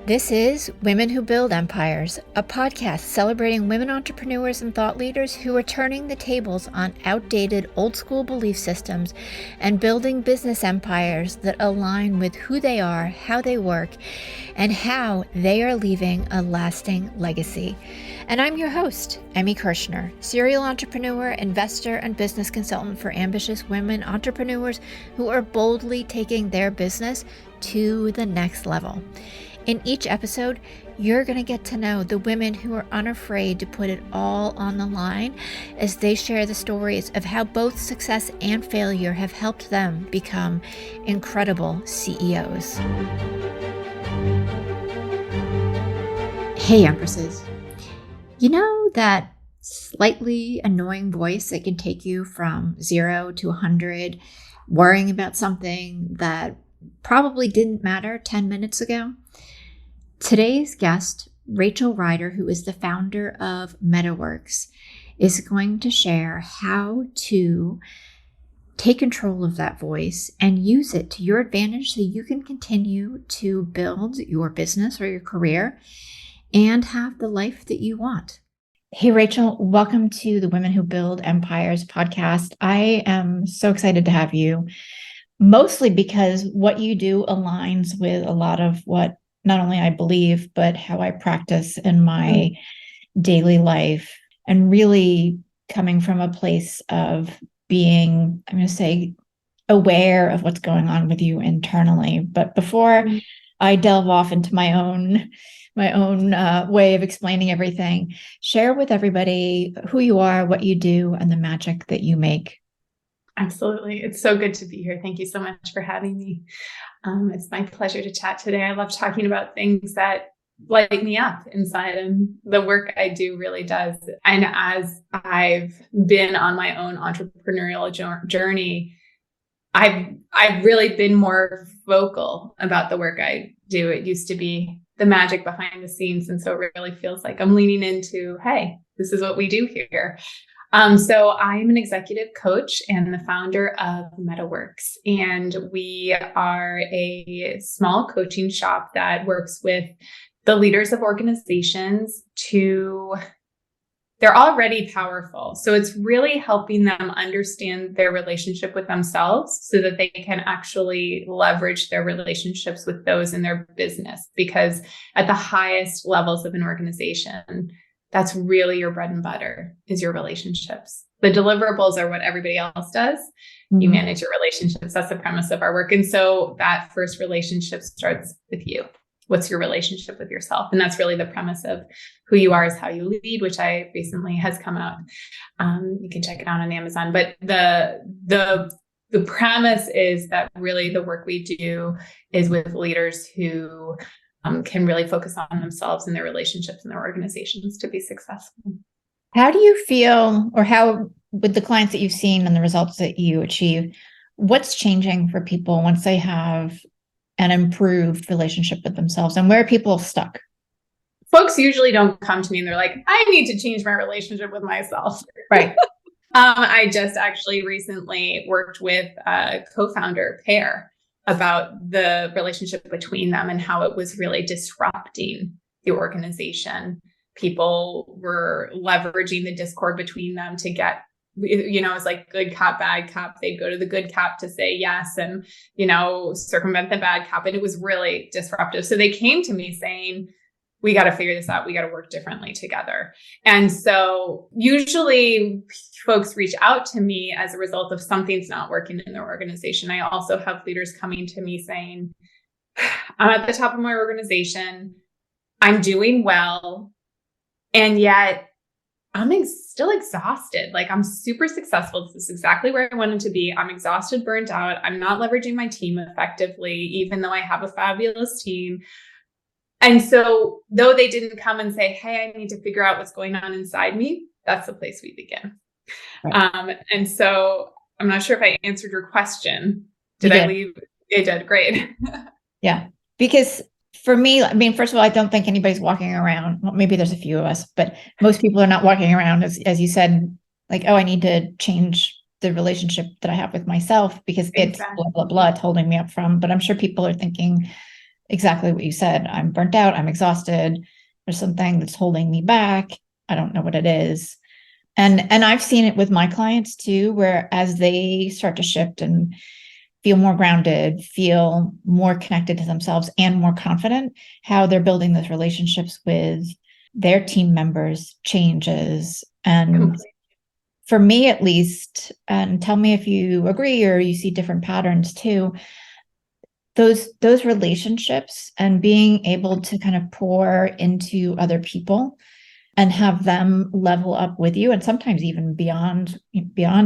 This is Women Who Build Empires, a podcast celebrating women entrepreneurs and thought leaders who are turning the tables on outdated old school belief systems and building business empires that align with who they are, how they work, and how they are leaving a lasting legacy. And I'm your host, Emmy Kirshner, serial entrepreneur, investor, and business consultant for ambitious women entrepreneurs who are boldly taking their business to the next level. In each episode, you're going to get to know the women who are unafraid to put it all on the line as they share the stories of how both success and failure have helped them become incredible CEOs. Hey, Empresses. You know that slightly annoying voice that can take you from 0 to 100, worrying about something that probably didn't matter 10 minutes ago? Today's guest, Rachel Ryder, who is the founder of MetaWorks, is going to share how to take control of that voice and use it to your advantage so you can continue to build your business or your career and have the life that you want. Hey, Rachel, welcome to the Women Who Build Empires podcast. I am so excited to have you, mostly because what you do aligns with a lot of what not only I believe, but how I practice in my daily life, and really coming from a place of being, I'm going to say, aware of what's going on with you internally. But before I delve off into my own way of explaining everything, share with everybody who you are, what you do, and the magic that you make. Absolutely. It's so good to be here. Thank you so much for having me. It's my pleasure to chat today. I love talking about things that light me up inside, and the work I do really does. And as I've been on my own entrepreneurial journey, I've really been more vocal about the work I do. It used to be the magic behind the scenes. And so it really feels like I'm leaning into, hey, this is what we do here. So I'm an executive coach and the founder of MetaWorks, and we are a small coaching shop that works with the leaders of organizations they're already powerful. So it's really helping them understand their relationship with themselves so that they can actually leverage their relationships with those in their business. Because at the highest levels of an organization, that's really your bread and butter, is your relationships. The deliverables are what everybody else does. You manage your relationships. That's the premise of our work. And so that first relationship starts with you. What's your relationship with yourself? And that's really the premise of Who You Are Is How You Lead, which I recently has come out. You can check it out on Amazon. But the premise is that really the work we do is with leaders who can really focus on themselves and their relationships and their organizations to be successful. How do you feel, or how, with the clients that you've seen and the results that you achieve, what's changing for people once they have an improved relationship with themselves, and where are people stuck? Folks usually don't come to me and they're like, I need to change my relationship with myself. Right. I just actually recently worked with a co-founder pair about the relationship between them and how it was really disrupting the organization. People were leveraging the discord between them to get, it's like good cop, bad cop. They'd go to the good cop to say yes and, circumvent the bad cop. And it was really disruptive. So they came to me saying, we got to figure this out. We got to work differently together. And so usually folks reach out to me as a result of something's not working in their organization. I also have leaders coming to me saying, I'm at the top of my organization. I'm doing well. And yet I'm still exhausted. Like, I'm super successful. This is exactly where I wanted to be. I'm exhausted, burnt out. I'm not leveraging my team effectively, even though I have a fabulous team. And so though they didn't come and say, hey, I need to figure out what's going on inside me, that's the place we begin. Right. And so I'm not sure if I answered your question. Did I leave? It did. Great. Yeah. Because for me, I mean, first of all, I don't think anybody's walking around. Well, maybe there's a few of us, but most people are not walking around, as you said, like, oh, I need to change the relationship that I have with myself because it's blah, blah, blah, it's holding me up from. But I'm sure people are thinking, exactly what you said. I'm burnt out. I'm exhausted. There's something that's holding me back. I don't know what it is. And I've seen it with my clients too, where as they start to shift and feel more grounded, feel more connected to themselves and more confident, how they're building those relationships with their team members changes. And Completely. for me, at least, and tell me if you agree or you see different patterns too, those relationships and being able to kind of pour into other people and have them level up with you and sometimes even beyond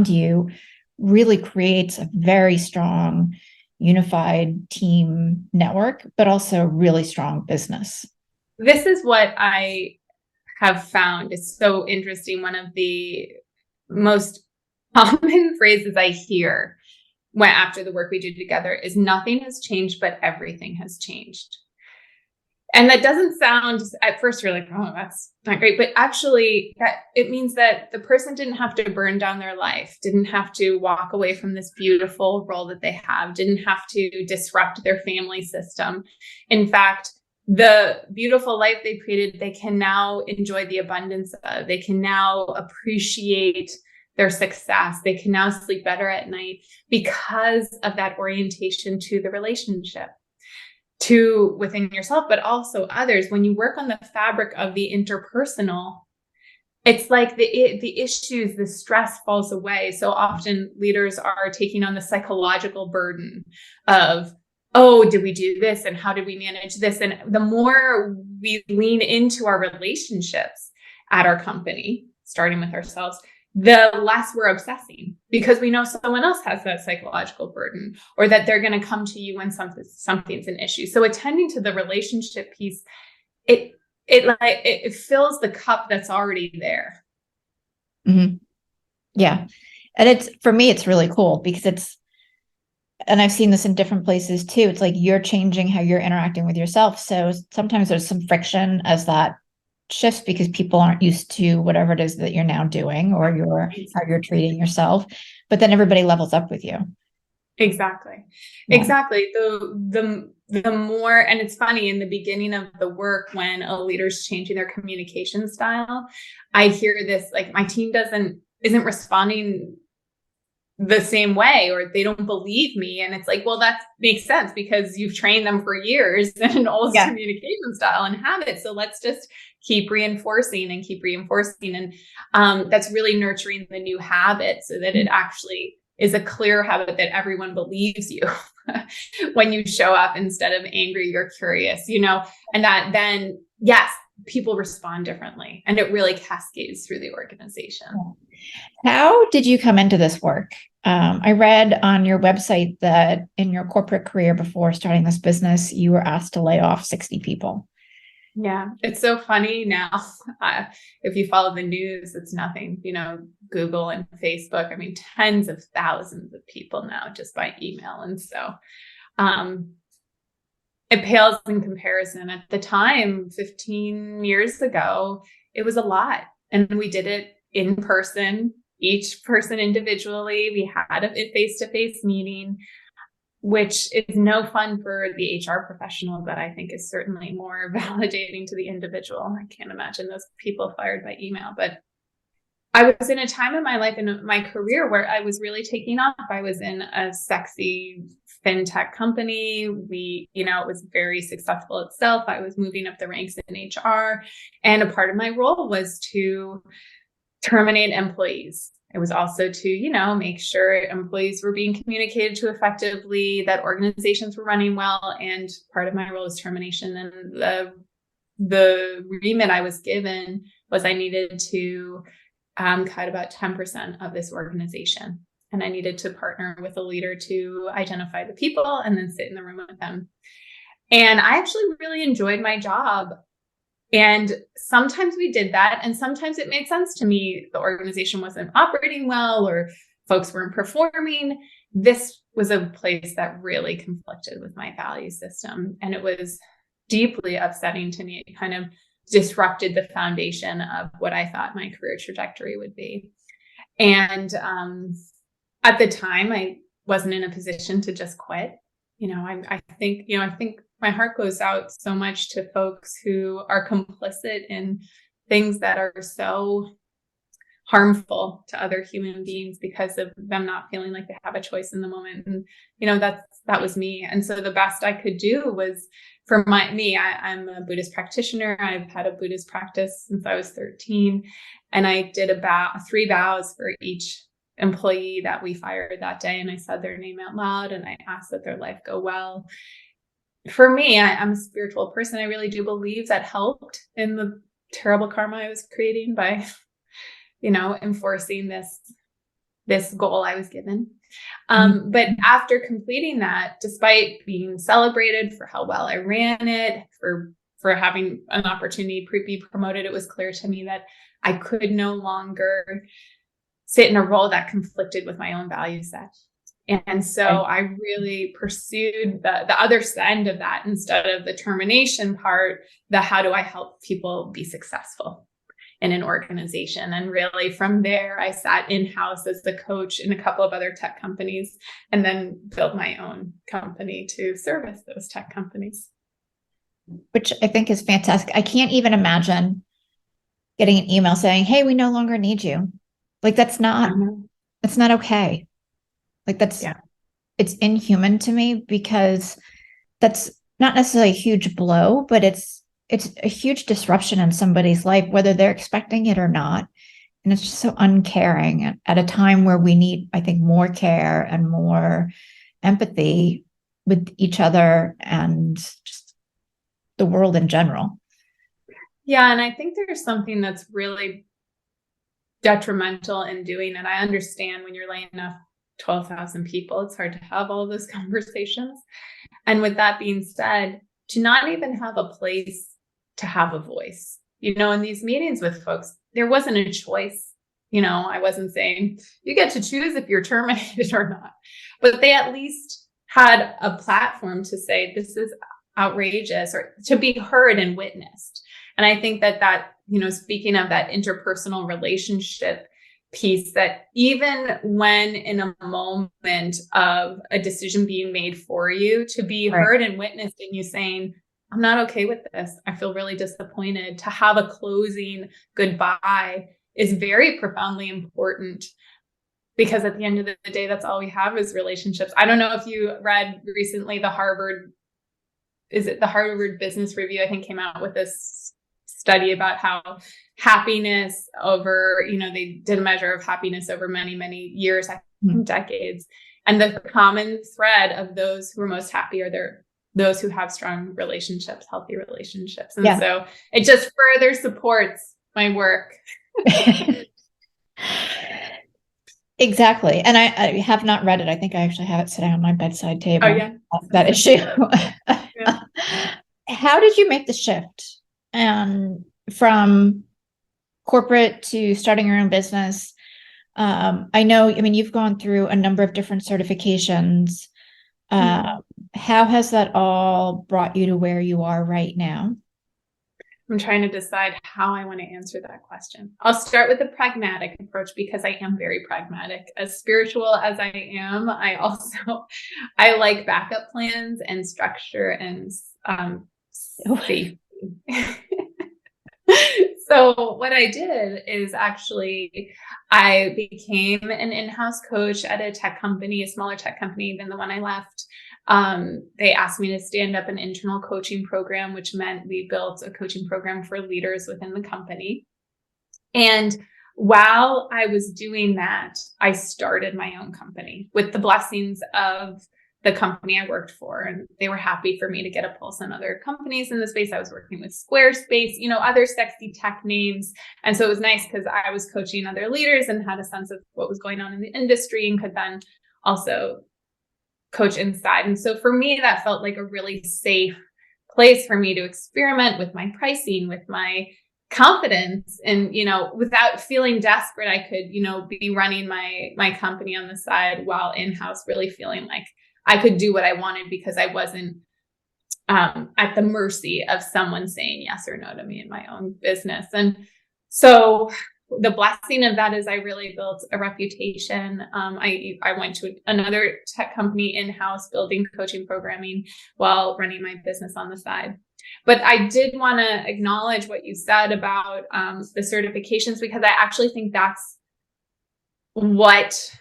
you really creates a very strong unified team network, but also really strong business. This is what I have found is so interesting. One of the most common phrases I hear when after the work we do together is nothing has changed, but everything has changed. And that doesn't sound at first you're like, oh, that's not great. But actually it means that the person didn't have to burn down their life, didn't have to walk away from this beautiful role that they have, didn't have to disrupt their family system. In fact, the beautiful life they created, they can now enjoy the abundance of, they can now appreciate their success. They can now sleep better at night because of that orientation to the relationship, to within yourself, but also others. When you work on the fabric of the interpersonal, it's like the issues, the stress falls away. So often leaders are taking on the psychological burden of, oh, did we do this? And how did we manage this? And the more we lean into our relationships at our company, starting with ourselves, the less we're obsessing because we know someone else has that psychological burden or that they're going to come to you when something's an issue. So attending to the relationship piece, it fills the cup that's already there. Mm-hmm. Yeah. And it's, for me, it's really cool because and I've seen this in different places too. It's like you're changing how you're interacting with yourself. So sometimes there's some friction as that shifts because people aren't used to whatever it is that you're now doing or how you're treating yourself. But then everybody levels up with you. Exactly. Yeah. Exactly. The more, and it's funny in the beginning of the work when a leader's changing their communication style, I hear this, like my team isn't responding the same way, or they don't believe me. And it's like, well, that makes sense because you've trained them for years in an old communication style and habit. So let's just keep reinforcing and keep reinforcing. And that's really nurturing the new habit so that it actually is a clear habit that everyone believes you when you show up instead of angry, you're curious, and that then, yes, people respond differently and it really cascades through the organization. How did you come into this work? I read on your website that in your corporate career before starting this business, you were asked to lay off 60 people. Yeah, it's so funny now. If you follow the news, it's nothing, Google and Facebook. I mean, tens of thousands of people now just by email. And so it pales in comparison. At the time, 15 years ago, it was a lot. And we did it in person, each person individually. We had a face-to-face meeting, which is no fun for the HR professional, but I think is certainly more validating to the individual. I can't imagine those people fired by email, but I was in a time in my life, in my career, where I was really taking off. I was in a sexy fintech company. It was very successful itself. I was moving up the ranks in HR, and a part of my role was to terminate employees. It was also to, make sure employees were being communicated to effectively, that organizations were running well. And part of my role is termination. And the remit I was given was I needed to cut about 10% of this organization. And I needed to partner with a leader to identify the people and then sit in the room with them. And I actually really enjoyed my job. And sometimes we did that. And sometimes it made sense to me. The organization wasn't operating well or folks weren't performing. This was a place that really conflicted with my value system. And it was deeply upsetting to me. It kind of disrupted the foundation of what I thought my career trajectory would be. And at the time, I wasn't in a position to just quit. I think my heart goes out so much to folks who are complicit in things that are so harmful to other human beings because of them not feeling like they have a choice in the moment. And, that was me. And so the best I could do was for I'm a Buddhist practitioner. I've had a Buddhist practice since I was 13. And I did about 3 vows for each employee that we fired that day. And I said their name out loud and I asked that their life go well. For me, I'm a spiritual person. I really do believe that helped in the terrible karma I was creating by enforcing this goal I was given. But after completing that, despite being celebrated for how well I ran it, for having an opportunity to be promoted, it was clear to me that I could no longer sit in a role that conflicted with my own value set. And so I really pursued the other end of that instead of the termination part, how do I help people be successful in an organization? And really from there, I sat in-house as the coach in a couple of other tech companies and then built my own company to service those tech companies. Which I think is fantastic. I can't even imagine getting an email saying, hey, we no longer need you. Like that's not okay. Like it's inhuman to me because that's not necessarily a huge blow, but it's a huge disruption in somebody's life, whether they're expecting it or not. And it's just so uncaring at a time where we need, I think, more care and more empathy with each other and just the world in general. Yeah. And I think there's something that's really detrimental in doing it. I understand when you're laying off 12,000 people, it's hard to have all of those conversations. And with that being said, to not even have a place to have a voice, in these meetings with folks, there wasn't a choice. I wasn't saying you get to choose if you're terminated or not, but they at least had a platform to say, this is outrageous, or to be heard and witnessed. And I think that, speaking of that interpersonal relationship piece, that even when in a moment of a decision being made for you, to be heard and witnessed and you saying, I'm not okay with this, I feel really disappointed, to have a closing goodbye is very profoundly important, because at the end of the day, that's all we have is relationships. I don't know if you read recently the Harvard Business Review, I think, came out with this study about how happiness over, they did a measure of happiness over many, many years, I think decades. And the common thread of those who are most happy are those who have strong relationships, healthy relationships. And so it just further supports my work. Exactly. And I have not read it. I think I actually have it sitting on my bedside table. Oh, yeah. That issue. Yeah. How did you make the shift from corporate to starting your own business? I mean, you've gone through a number of different certifications. How has that all brought you to where you are right now? I'm trying to decide how I want to answer that question. I'll start with the pragmatic approach, because I am very pragmatic. As spiritual as I am, I like backup plans and structure and safety. So what I did is actually I became an in-house coach at a tech company, a smaller tech company than the one I left. They asked me to stand up an internal coaching program, which meant we built a coaching program for leaders within the company. And while I was doing that, I started my own company with the blessings of the company I worked for. And they were happy for me to get a pulse on other companies in the space. I was working with Squarespace, other sexy tech names. And so it was nice because I was coaching other leaders and had a sense of what was going on in the industry and could then also coach inside. And so for me, that felt like a really safe place for me to experiment with my pricing, with my confidence, and, without feeling desperate, I could, be running my company on the side while in-house, really feeling like I could do what I wanted because I wasn't at the mercy of someone saying yes or no to me in my own business. And so the blessing of that is I really built a reputation. I went to another tech company in-house building coaching programming while running my business on the side. But I did want to acknowledge what you said about the certifications, because I actually think that's what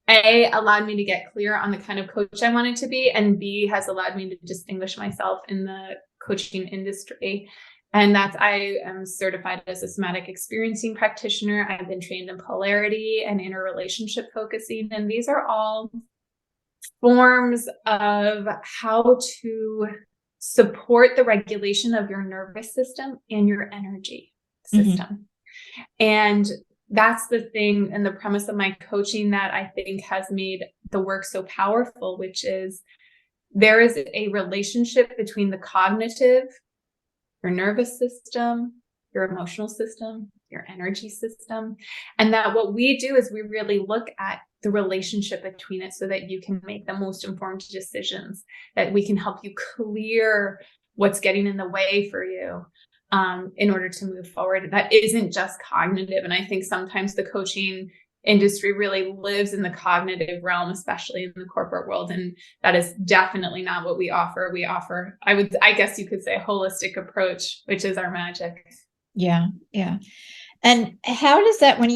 allowed me to get clear on the kind of coach I wanted to be, and B, has allowed me to distinguish myself in the coaching industry. And that's, I am certified as a Somatic Experiencing practitioner. I've been trained in Polarity and interrelationship focusing. And these are all forms of how to support the regulation of your nervous system and your energy system. And that's the thing and the premise of my coaching that I think has made the work so powerful, which is there is a relationship between the cognitive, your nervous system, your emotional system, your energy system. And that what we do is we really look at the relationship between it so that you can make the most informed decisions, that we can help you clear what's getting in the way for you in order to move forward. That isn't just cognitive. And I think sometimes the coaching industry really lives in the cognitive realm, especially in the corporate world. And that is definitely not what we offer. We offer, I guess you could say, a holistic approach, which is our magic. Yeah. Yeah. And how does that, when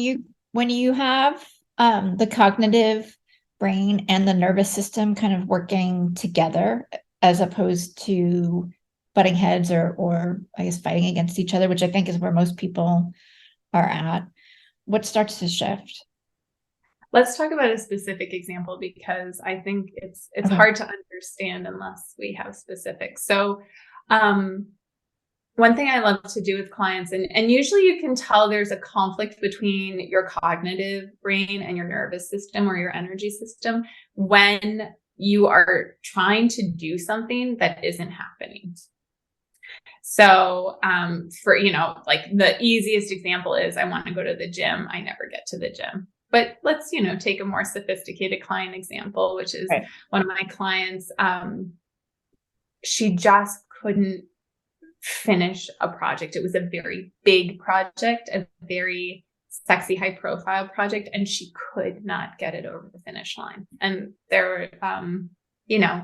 you have the cognitive brain and the nervous system kind of working together as opposed to butting heads or I guess fighting against each other, which I think is where most people are at, what starts to shift? Let's talk about a specific example, because I think it's okay. Hard to understand unless we have specifics. So one thing I love to do with clients, and usually you can tell there's a conflict between your cognitive brain and your nervous system or your energy system when you are trying to do something that isn't happening. So for, like the easiest example is I want to go to the gym. I never get to the gym. But let's, take a more sophisticated client example, which is one of my clients. She just couldn't finish a project. It was a very big project, a very sexy, high profile project, and she could not get it over the finish line. And there were,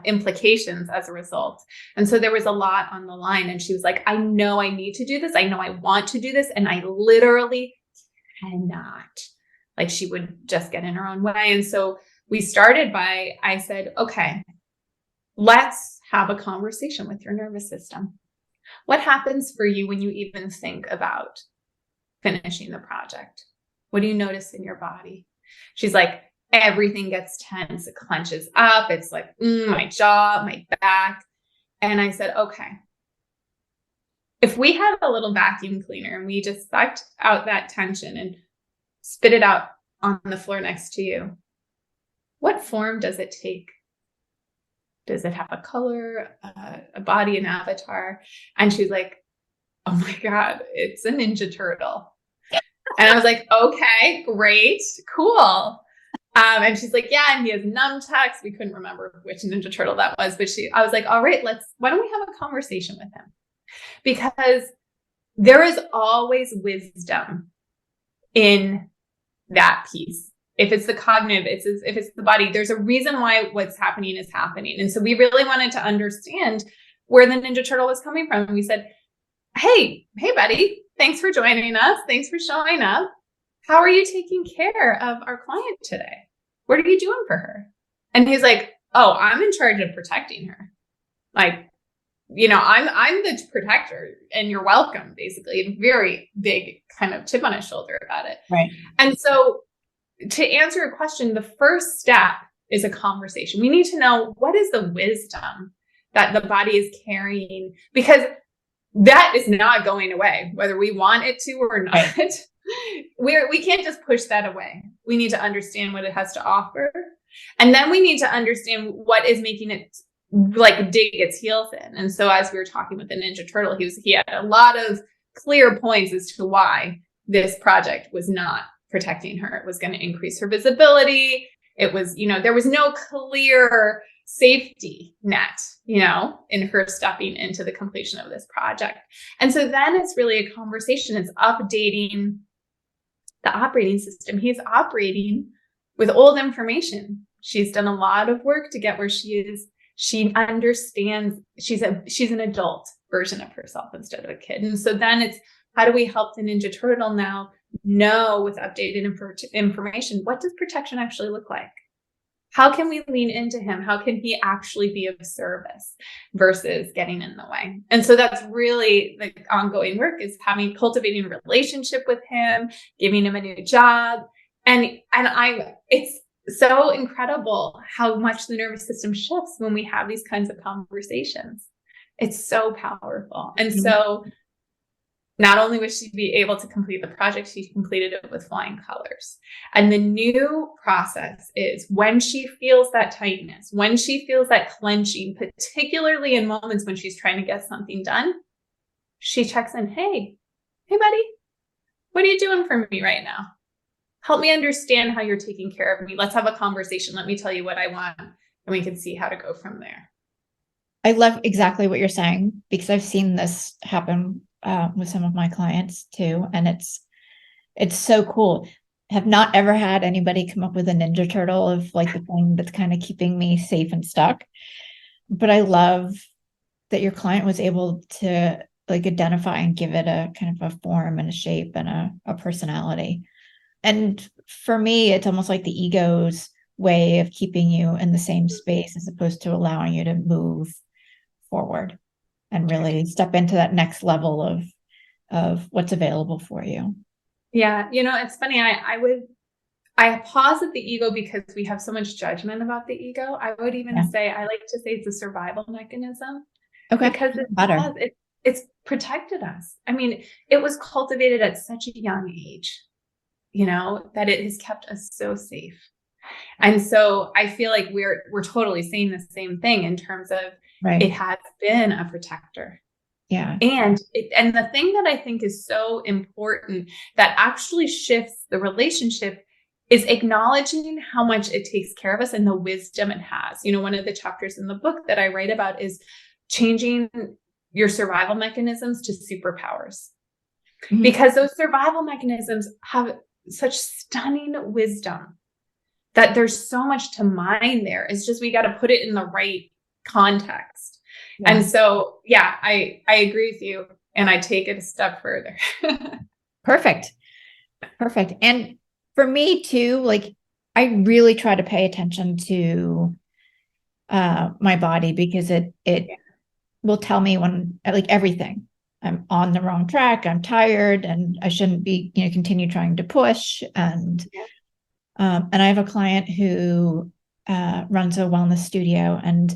implications as a result. And so there was a lot on the line. And she was like, I know I need to do this. I know I want to do this. And I literally cannot. Like, she would just get in her own way. And so we started by, I said, okay, let's have a conversation with your nervous system. What happens for you when you even think about finishing the project? What do you notice in your body? She's like, everything gets tense. It clenches up. It's like, my jaw, my back. And I said, okay, if we had a little vacuum cleaner and we just sucked out that tension and spit it out on the floor next to you, what form does it take? Does it have a color, a body, an avatar? And she's like, oh my God, it's a Ninja Turtle. And I was like, okay, great, cool. And she's like, yeah, and he has nunchucks. We couldn't remember which Ninja Turtle that was, but I was like, all right, why don't we have a conversation with him? Because there is always wisdom in that piece. If it's the cognitive, if it's the body, there's a reason why what's happening is happening. And so we really wanted to understand where the Ninja Turtle was coming from. And we said, hey, buddy, thanks for joining us. Thanks for showing up. How are you taking care of our client today? What are you doing for her? And he's like, oh, I'm in charge of protecting her. Like, I'm the protector and you're welcome, basically. A very big kind of chip on his shoulder about it. Right. And so to answer your question, the first step is a conversation. We need to know, what is the wisdom that the body is carrying? Because that is not going away, whether we want it to or not. Right. We can't just push that away. We need to understand what it has to offer. And then we need to understand what is making it like dig its heels in. And so as we were talking with the Ninja Turtle, he had a lot of clear points as to why this project was not protecting her. It was going to increase her visibility. It was, there was no clear safety net, in her stepping into the completion of this project. And so then it's really a conversation. It's updating the operating system. He's operating with old information. She's done a lot of work to get where she is. She understands she's an adult version of herself instead of a kid. And so then it's, how do we help the Ninja Turtle now know with updated information, what does protection actually look like? How can we lean into him? How can he actually be of service versus getting in the way? And so that's really the ongoing work, is cultivating a relationship with him, giving him a new job. It's so incredible how much the nervous system shifts when we have these kinds of conversations. It's so powerful. And so not only was she be able to complete the project, she completed it with flying colors. And the new process is, when she feels that tightness, when she feels that clenching, particularly in moments when she's trying to get something done, she checks in. Hey, buddy, what are you doing for me right now? Help me understand how you're taking care of me. Let's have a conversation. Let me tell you what I want, and we can see how to go from there. I love exactly what you're saying, because I've seen this happen with some of my clients too. And it's so cool. Have not ever had anybody come up with a Ninja Turtle of like the thing that's kind of keeping me safe and stuck. But I love that your client was able to like identify and give it a kind of a form and a shape and a personality. And for me, it's almost like the ego's way of keeping you in the same space, as opposed to allowing you to move forward and really step into that next level of what's available for you. Yeah. It's funny. I pause at the ego because we have so much judgment about the ego. I would even say, I like to say it's a survival mechanism. Okay. Because it's protected us. I mean, it was cultivated at such a young age, that it has kept us so safe. And so I feel like we're totally saying the same thing in terms of it has been a protector. Yeah. And the thing that I think is so important that actually shifts the relationship is acknowledging how much it takes care of us and the wisdom it has. One of the chapters in the book that I write about is changing your survival mechanisms to superpowers. Mm-hmm. Because those survival mechanisms have such stunning wisdom that there's so much to mine there. It's just, we got to put it in the right context. Yeah. And so, yeah, I agree with you, and I take it a step further. Perfect. And for me too, like, I really try to pay attention to my body, because it will tell me when, like, everything. I'm on the wrong track, I'm tired, and I shouldn't be, continue trying to push. And I have a client who runs a wellness studio, and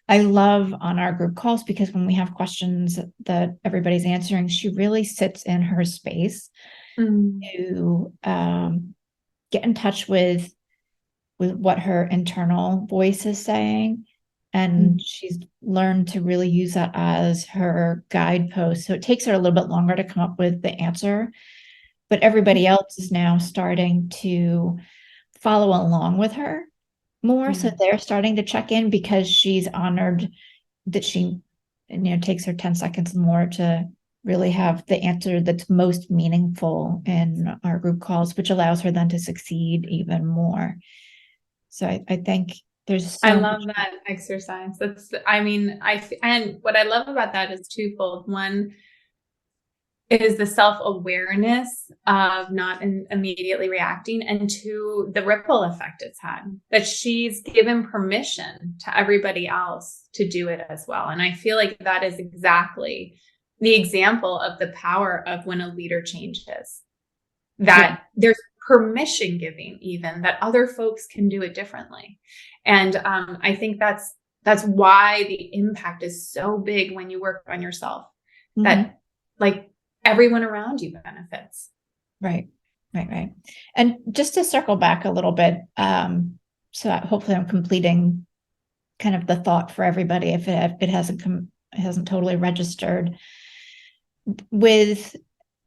I love on our group calls, because when we have questions that everybody's answering, she really sits in her space to get in touch with what her internal voice is saying. And she's learned to really use that as her guidepost. So it takes her a little bit longer to come up with the answer, but everybody else is now starting to follow along with her more. So they're starting to check in, because she's honored that she, takes her 10 seconds more to really have the answer that's most meaningful in our group calls, which allows her then to succeed even more. So I think there's I love that exercise. And what I love about that is twofold. One is the self-awareness of not immediately reacting, and two, the ripple effect it's had, that she's given permission to everybody else to do it as well. And I feel like that is exactly the example of the power of when a leader changes, that there's permission giving, even that other folks can do it differently. And I think that's why the impact is so big when you work on yourself, that like everyone around you benefits. Right. And just to circle back a little bit, so hopefully I'm completing kind of the thought for everybody, if it hasn't totally registered. With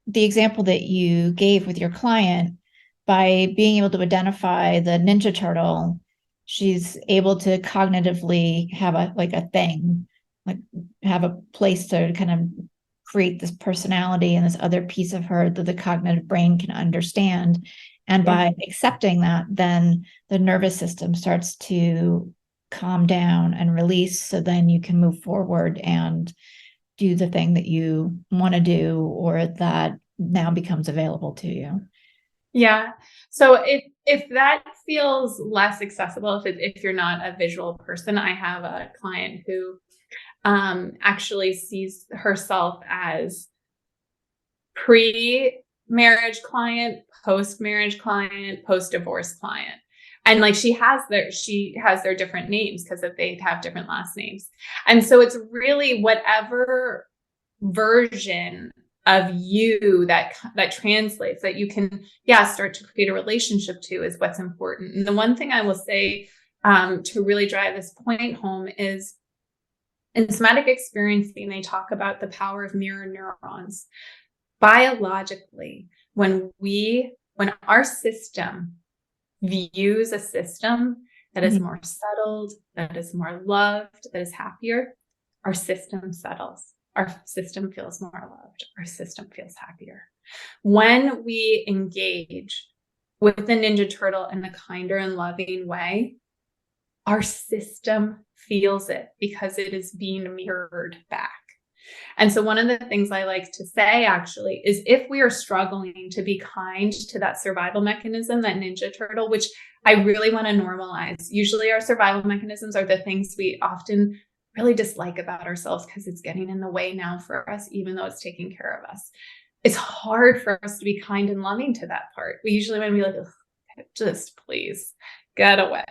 the example that you gave with your client, by being able to identify the Ninja Turtle, she's able to cognitively have a thing, like have a place to kind of create this personality and this other piece of her that the cognitive brain can understand. And by accepting that, then the nervous system starts to calm down and release. So then you can move forward and do the thing that you want to do, or that now becomes available to you. Yeah. So if that feels less accessible, if you're not a visual person, I have a client who actually sees herself as pre-marriage client, post-marriage client, post-divorce client. And like she has their different names because they have different last names. And so it's really whatever version of you that translates, that you can start to create a relationship to, is what's important. And the one thing I will say to really drive this point home is, in somatic experiencing, they talk about the power of mirror neurons. Biologically, when our system views a system that is more settled, that is more loved, that is happier, our system settles. Our system feels more loved. Our system feels happier. When we engage with the Ninja Turtle in a kinder and loving way, our system feels it because it is being mirrored back. And so one of the things I like to say actually is, if we are struggling to be kind to that survival mechanism, that Ninja Turtle, which I really want to normalize. Usually our survival mechanisms are the things we often really dislike about ourselves because it's getting in the way now for us, even though it's taking care of us. It's hard for us to be kind and loving to that part. We usually want to be like, just please get away.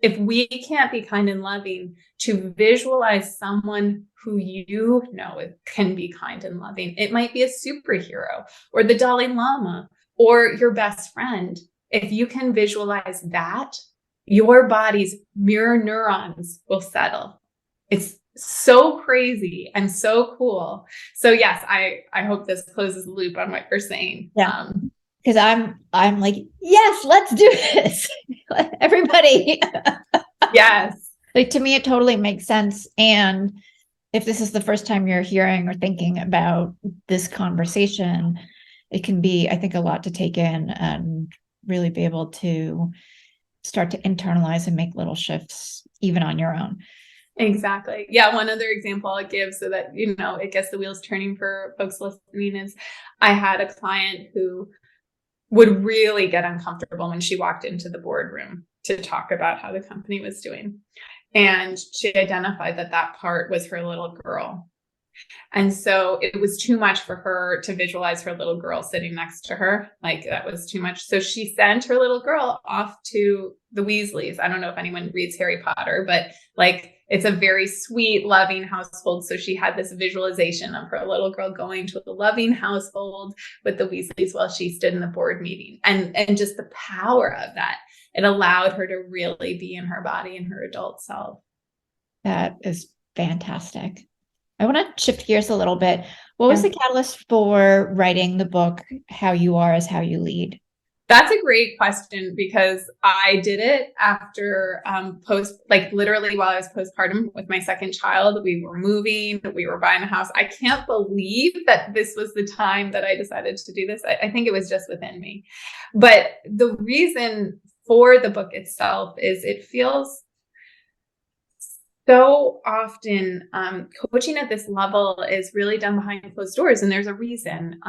If we can't be kind and loving, to visualize someone who you know can be kind and loving, it might be a superhero or the Dalai Lama or your best friend. If you can visualize that, your body's mirror neurons will settle. It's so crazy and so cool. So yes, I hope this closes the loop on what you're saying. Yeah. Because I'm like, yes, let's do this. Everybody. Yes. Like, to me, it totally makes sense. And if this is the first time you're hearing or thinking about this conversation, it can be, I think, a lot to take in and really be able to start to internalize and make little shifts even on your own. Exactly. Yeah. One other example I'll give so that, it gets the wheels turning for folks listening is, I had a client who would really get uncomfortable when she walked into the boardroom to talk about how the company was doing. And she identified that part was her little girl. And so it was too much for her to visualize her little girl sitting next to her. Like, that was too much. So she sent her little girl off to the Weasleys. I don't know if anyone reads Harry Potter, but like, it's a very sweet, loving household. So she had this visualization of her little girl going to a loving household with the Weasleys while she stood in the board meeting. And just the power of that, it allowed her to really be in her body and her adult self. That is fantastic. I want to shift gears a little bit. What was the catalyst for writing the book, How You Are is How You Lead? That's a great question, because I did it after literally while I was postpartum with my second child. We were moving, we were buying a house. I can't believe that this was the time that I decided to do this. I think it was just within me. But the reason for the book itself is, it feels so often coaching at this level is really done behind closed doors. And there's a reason.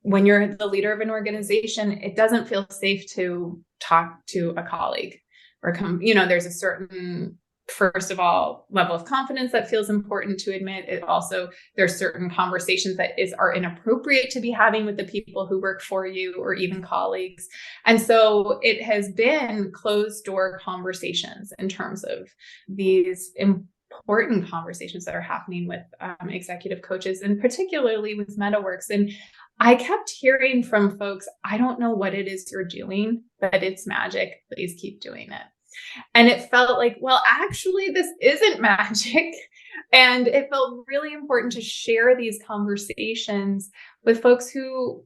When you're the leader of an organization, it doesn't feel safe to talk to a colleague or there's a certain, first of all, level of confidence that feels important to admit. It also, there's certain conversations that are inappropriate to be having with the people who work for you or even colleagues. And so it has been closed door conversations in terms of these important conversations that are happening with executive coaches, and particularly with MetaWorks. And I kept hearing from folks, I don't know what it is you're doing, but it's magic. Please keep doing it. And it felt like, well, actually, this isn't magic. And it felt really important to share these conversations with folks who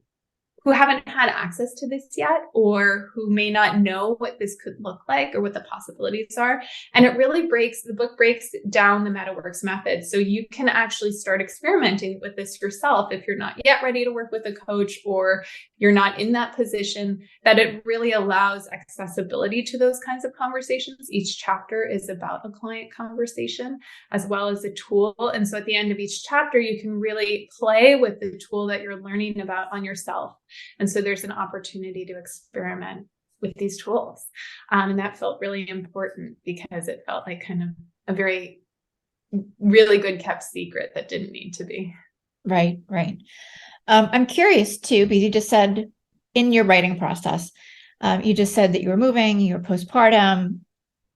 who haven't had access to this yet, or who may not know what this could look like or what the possibilities are. And the book breaks down the MetaWorks method. So you can actually start experimenting with this yourself if you're not yet ready to work with a coach, or you're not in that position, that it really allows accessibility to those kinds of conversations. Each chapter is about a client conversation as well as a tool. And so at the end of each chapter, you can really play with the tool that you're learning about on yourself. And so there's an opportunity to experiment with these tools. And that felt really important because it felt like kind of a very, really good kept secret that didn't need to be. Right. I'm curious too, because you just said in your writing process, you just said that you were moving, you were postpartum,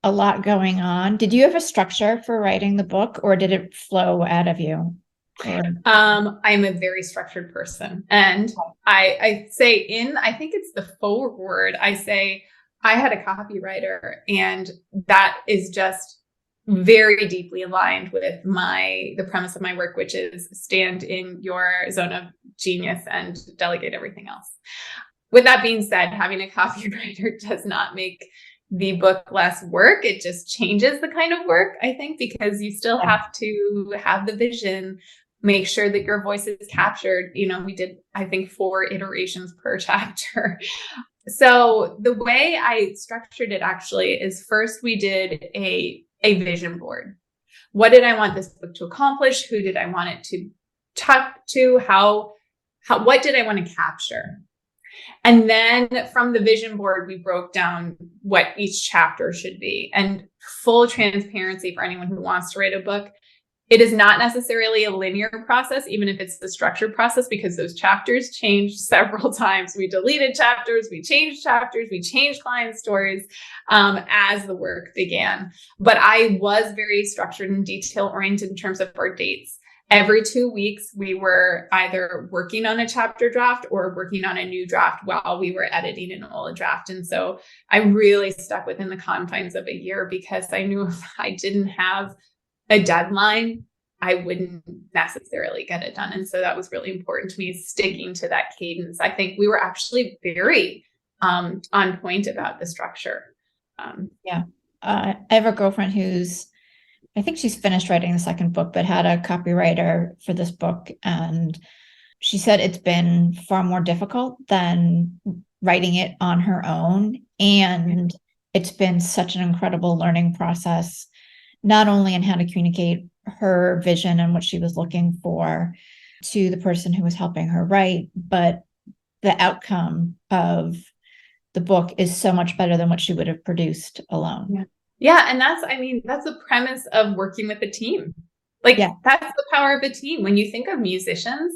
a lot going on. Did you have a structure for writing the book, or did it flow out of you? I'm a very structured person. And I say I think it's the forward, I say, I had a copywriter, and that is just very deeply aligned with the premise of my work, which is stand in your zone of genius and delegate everything else. With that being said, having a copywriter does not make the book less work. It just changes the kind of work, I think, because you still have to have the vision, make sure that your voice is captured. We did, I think, 4 iterations per chapter. So the way I structured it actually is, first we did a vision board. What did I want this book to accomplish? Who did I want it to talk to? What did I want to capture? And then from the vision board, we broke down what each chapter should be. And full transparency for anyone who wants to write a book, it is not necessarily a linear process, even if it's the structured process, because those chapters changed several times. We deleted chapters, we changed client stories as the work began. But I was very structured and detail oriented in terms of our dates. Every 2 weeks, we were either working on a chapter draft or working on a new draft while we were editing an old draft. And so I really stuck within the confines of a year, because I knew if I didn't have a deadline, I wouldn't necessarily get it done. And so that was really important to me, sticking to that cadence. I think we were actually very on point about the structure. I have a girlfriend I think she's finished writing the second book, but had a copywriter for this book. And she said it's been far more difficult than writing it on her own. And it's been such an incredible learning process, not only in how to communicate her vision and what she was looking for to the person who was helping her write, but the outcome of the book is so much better than what she would have produced alone. Yeah. And that's the premise of working with a team. That's the power of a team. When you think of musicians,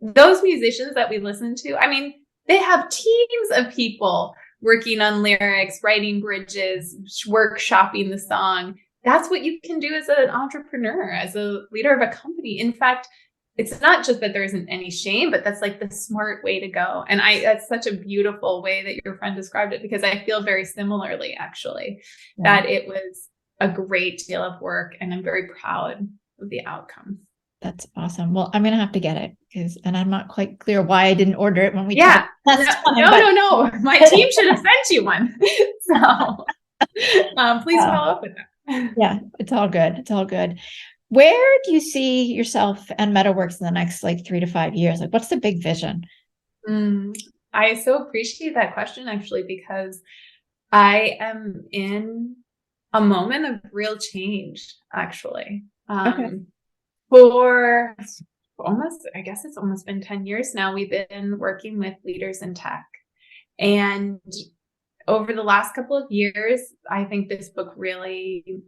those musicians that we listen to, they have teams of people working on lyrics, writing bridges, workshopping the song. That's what you can do as an entrepreneur, as a leader of a company. In fact, it's not just that there isn't any shame, but that's like the smart way to go. And that's such a beautiful way that your friend described it, because I feel very similarly, actually, that it was a great deal of work, and I'm very proud of the outcome. That's awesome. Well, I'm going to have to get it, and I'm not quite clear why I didn't order it when we talked last time. No. My team should have sent you one. So please follow up with that. Yeah, it's all good. Where do you see yourself and MetaWorks in the next 3 to 5 years? What's the big vision? I so appreciate that question, actually, because I am in a moment of real change, actually. For I guess it's almost been 10 years now, we've been working with leaders in tech. And over the last couple of years, I think this book really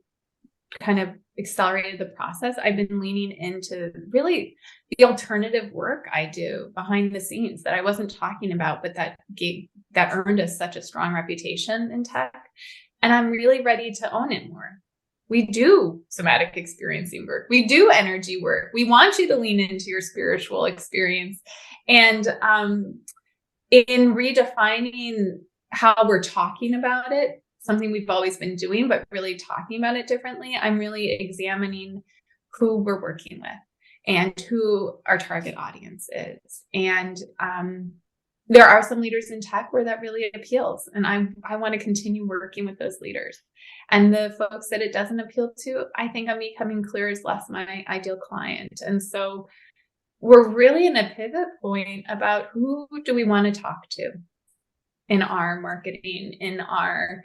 kind of accelerated the process. I've been leaning into really the alternative work I do behind the scenes that I wasn't talking about, but that earned us such a strong reputation in tech. And I'm really ready to own it more. We do somatic experiencing work. We do energy work. We want you to lean into your spiritual experience. And in redefining how we're talking about it, something we've always been doing, but really talking about it differently, I'm really examining who we're working with and who our target audience is. And there are some leaders in tech where that really appeals. And I want to continue working with those leaders. And the folks that it doesn't appeal to, I think I'm becoming clear is less my ideal client. And so we're really in a pivot point about who do we want to talk to in our marketing, in our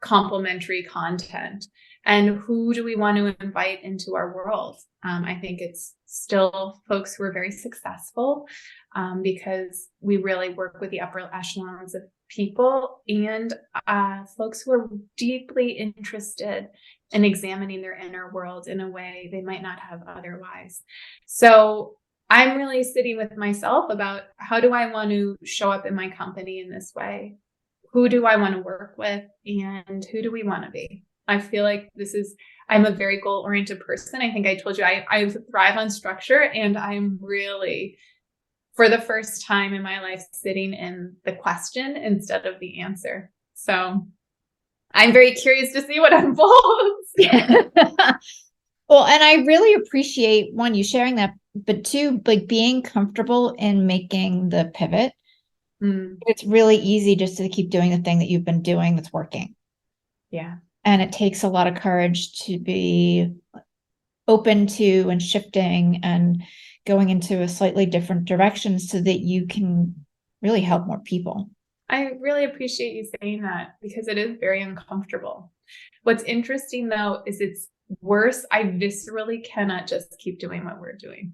complementary content, and who do we want to invite into our world. I think it's still folks who are very successful because we really work with the upper echelons of people, and folks who are deeply interested in examining their inner world in a way they might not have otherwise. So I'm really sitting with myself about how do I want to show up in my company in this way? Who do I want to work with, and who do we want to be? I feel like I'm a very goal-oriented person. I think I told you I thrive on structure, and I'm really, for the first time in my life, sitting in the question instead of the answer. So I'm very curious to see what unfolds. Well, and I really appreciate, one, you sharing that, but two, like being comfortable in making the pivot. It's really easy just to keep doing the thing that you've been doing that's working. Yeah. And it takes a lot of courage to be open to and shifting and going into a slightly different direction so that you can really help more people. I really appreciate you saying that because it is very uncomfortable. What's interesting though, is it's worse. I viscerally cannot just keep doing what we're doing.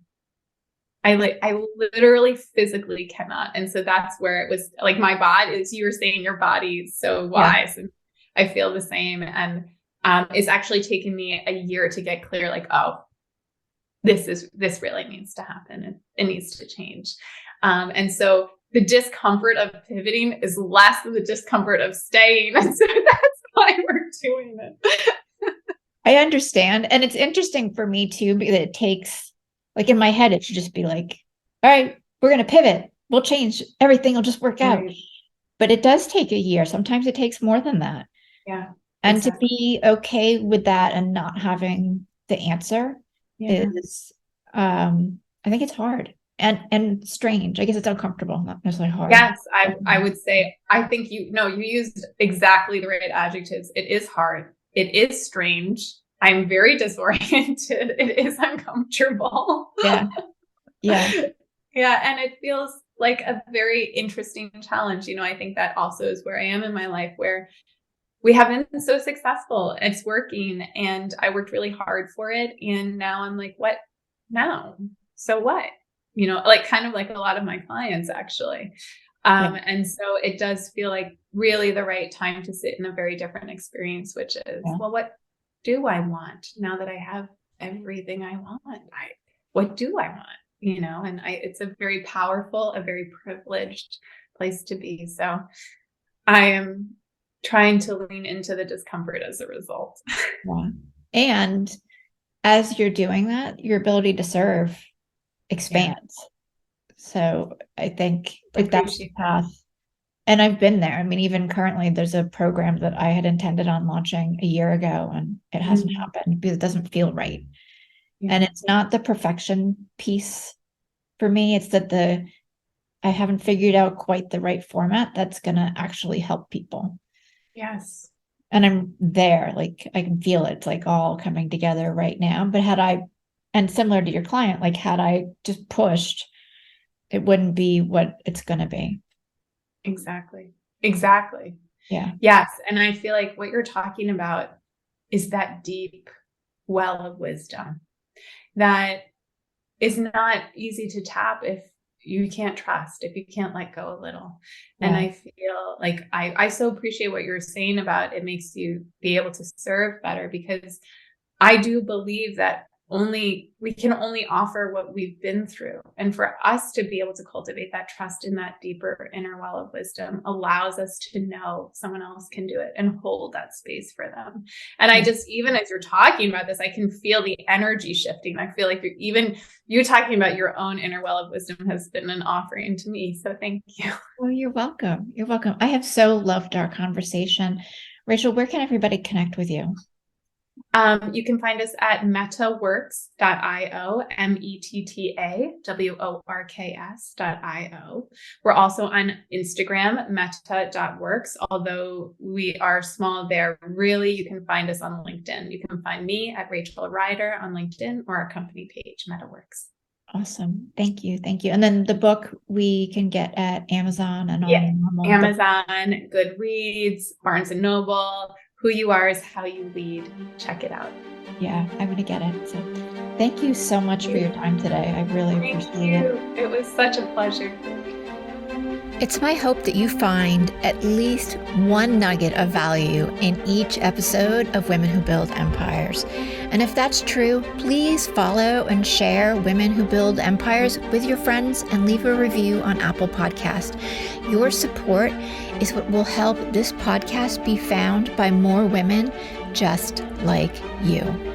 I literally physically cannot. And so that's where it was like my body, as you were saying, your body is so wise. Yeah. And I feel the same. And it's actually taken me a year to get clear, like, oh, this really needs to happen. It needs to change. And so the discomfort of pivoting is less than the discomfort of staying. And so that's why we're doing it. I understand. And it's interesting for me too, because it takes, like in my head, it should just be like, all right, we're going to pivot. We'll change. Everything will just work out. But it does take a year. Sometimes it takes more than that. Yeah. And exactly. To be okay with that and not having the answer is, I think it's hard and strange. I guess it's uncomfortable, not necessarily hard. Yes, I would say, I think you used exactly the right adjectives. It is hard. It is strange. I'm very disoriented. It is uncomfortable. Yeah. Yeah. Yeah. And it feels like a very interesting challenge. I think that also is where I am in my life, where we haven't been so successful. It's working. And I worked really hard for it. And now I'm like, what now? So what? Like kind of like a lot of my clients actually. And so it does feel like really the right time to sit in a very different experience, which is, well, what do I want now that I have everything I want? What do I want? And it's a very powerful, a very privileged place to be. So I am trying to lean into the discomfort as a result. Yeah. And as you're doing that, your ability to serve expands. Yeah. So I think like that's the path. And I've been there. I mean, even currently there's a program that I had intended on launching a year ago and it hasn't happened because it doesn't feel right. Yeah. And it's not the perfection piece for me. It's that I haven't figured out quite the right format that's going to actually help people. Yes. And I'm there, like I can feel it. It's like all coming together right now. But and similar to your client, like had I just pushed, it wouldn't be what it's going to be. Exactly. Yeah. Yes. And I feel like what you're talking about is that deep well of wisdom that is not easy to tap if you can't trust, if you can't let go a little. Yeah. And I feel like I so appreciate what you're saying about it makes you be able to serve better, because I do believe that we can only offer what we've been through. And for us to be able to cultivate that trust in that deeper inner well of wisdom allows us to know someone else can do it and hold that space for them. And I just, even as you're talking about this, I can feel the energy shifting. I feel like you talking about your own inner well of wisdom has been an offering to me. So thank you. Well, you're welcome. You're welcome. I have so loved our conversation. Rachel, where can everybody connect with you? You can find us at metaworks.io, mettaworks.io. We're also on Instagram, meta.works, although we are small there. Really, you can find us on LinkedIn. You can find me at Rachel Ryder on LinkedIn or our company page, MetaWorks. Awesome. Thank you. Thank you. And then the book we can get at Amazon and all normal Amazon, Goodreads, Barnes & Noble. Who You Are is How You Lead. Check it out. Yeah, I'm going to get it. So thank you so much for your time today. I really appreciate it. It was such a pleasure. It's my hope that you find at least one nugget of value in each episode of Women Who Build Empires. And if that's true, please follow and share Women Who Build Empires with your friends and leave a review on Apple Podcast. Your support is what will help this podcast be found by more women just like you.